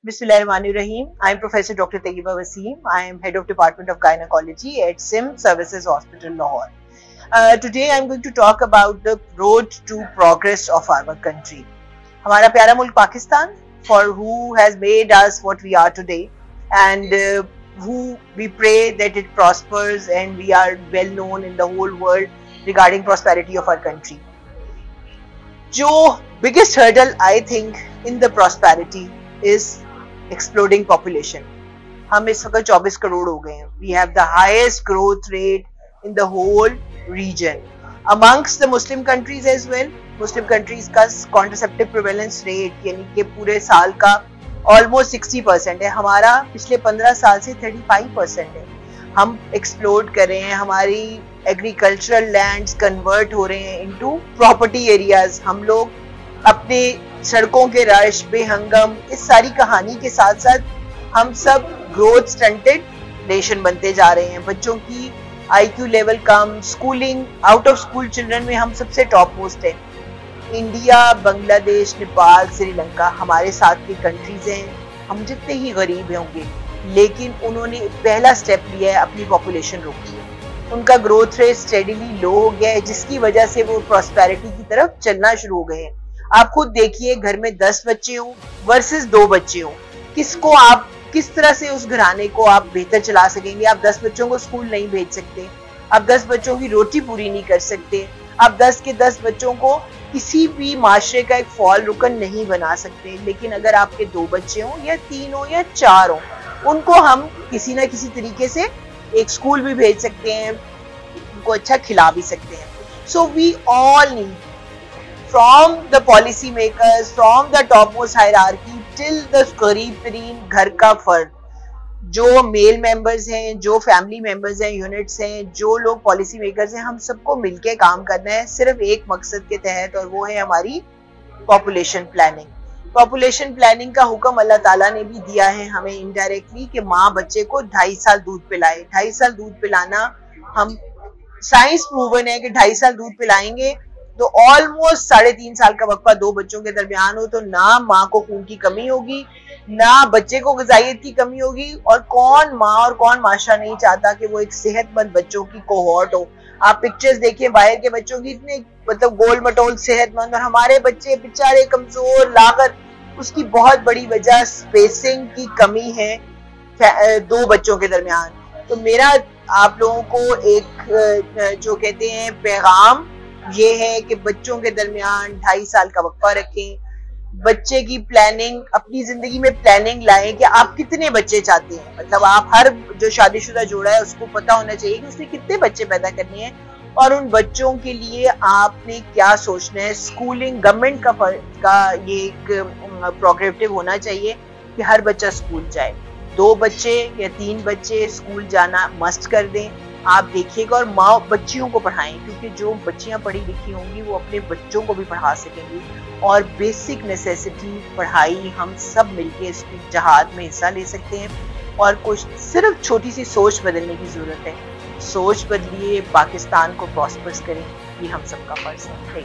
Bismillahirrahmanirrahim. I am Professor Dr. Tayyiba Waseem. I am Head of Department of Gynecology at SIM Services Hospital, Lahore. Today I am going to talk about the road to progress of our country. हमारा प्यारा मुल्क Pakistan, for who has made us what we are today, and who we pray that it prospers and we are well known in the whole world regarding prosperity of our country. जो biggest hurdle I think in the prosperity is exploding population. हम इस वक्त 24 करोड़ हो गए हैं. We have the highest growth rate in the whole region. Amongst the Muslim countries as well, Muslim countries का contraceptive prevalence rate यानी कि पूरे साल का almost 60% है. हमारा पिछले 15 साल से 35% है. हम explode कर रहे हैं. हमारी agricultural lands convert हो रहे हैं into property areas. हम लोग अपने सड़कों के रश बेहंगम इस सारी कहानी के साथ साथ हम सब ग्रोथ स्टंटेड नेशन बनते जा रहे हैं. बच्चों की IQ level come, schooling, out of school children में हम सबसे टॉप मोस्ट है. इंडिया, बांग्लादेश, नेपाल, श्रीलंका हमारे साथ की कंट्रीज हैं. हम जितने ही गरीब होंगे लेकिन उन्होंने पहला स्टेप लिया है अपनी पॉपुलेशन रोकी है. उनका ग्रोथ रेट स्टेडीली लो हो गया है जिसकी वजह से वो प्रॉस्पेरिटी की तरफ चलना शुरू हो गए हैं. आप खुद देखिए, घर में 10 बच्चे हों वर्सेस 2 बच्चे हों, किसको आप किस तरह से उस घराने को आप बेहतर चला सकेंगे. आप 10 बच्चों को स्कूल नहीं भेज सकते, आप 10 बच्चों की रोटी पूरी नहीं कर सकते, आप 10 के 10 बच्चों को किसी भी माशरे का एक फॉल रुकन नहीं बना सकते. लेकिन अगर आपके 2 बच्चे हों या 3 हों या 4 हों, उनको हम किसी ना किसी तरीके से एक स्कूल भी भेज सकते हैं, उनको अच्छा खिला भी सकते हैं. So we all need, from the policy makers, from the topmost hierarchy till the करीब तरीन घर का फर्द, जो मेल मेंबर्स हैं, जो फैमिली मेंबर्स हैं, यूनिट्स हैं, जो लोग पॉलिसी मेकर्स हैं, हम सबको मिलके काम करना है सिर्फ एक मकसद के तहत, और वो है हमारी पॉपुलेशन प्लानिंग. पॉपुलेशन प्लानिंग का हुक्म अल्लाह ताला ने भी दिया है हमें इनडायरेक्टली कि माँ बच्चे को 2.5 साल दूध पिलाए. 2.5 साल दूध पिलाना, हम साइंस प्रूवन है कि 2.5 साल दूध पिलाएंगे तो ऑलमोस्ट 3.5 साल का वक्फा 2 बच्चों के दरमियान हो तो ना माँ को खून की कमी होगी, ना बच्चे को ग़िज़ाइयत की कमी होगी. और कौन माँ और कौन माशरा नहीं चाहता कि वो एक सेहतमंद बच्चों की कोहॉर्ट हो. आप पिक्चर्स देखिए बाहर के बच्चों की, इतने मतलब गोल मटोल सेहतमंद, और हमारे बच्चे बेचारे कमजोर लागत. उसकी बहुत बड़ी वजह स्पेसिंग की कमी है 2 बच्चों के दरमियान. तो मेरा आप लोगों को एक जो कहते हैं पैगाम ये है कि बच्चों के दरमियान 2.5 साल का वक्फा रखें. बच्चे की प्लानिंग, अपनी जिंदगी में प्लानिंग लाएं कि आप कितने बच्चे चाहते हैं. मतलब आप हर जो शादीशुदा जोड़ा है उसको पता होना चाहिए कि उसने कितने बच्चे पैदा करने हैं और उन बच्चों के लिए आपने क्या सोचना है. स्कूलिंग गवर्नमेंट का ये एक प्रोग्रेसिव होना चाहिए कि हर बच्चा स्कूल जाए. 2 बच्चे या 3 बच्चे स्कूल जाना मस्ट कर दें. आप देखिएगा और माँ बच्चियों को पढ़ाएं, क्योंकि जो बच्चियां पढ़ी लिखी होंगी वो अपने बच्चों को भी पढ़ा सकेंगी. और बेसिक नेसेसिटी पढ़ाई हम सब मिलके इसकी जहाद में हिस्सा ले सकते हैं. और कुछ सिर्फ छोटी सी सोच बदलने की जरूरत है. सोच बदलिए, पाकिस्तान को प्रॉस्पर्स करें, ये हम सबका फर्ज है.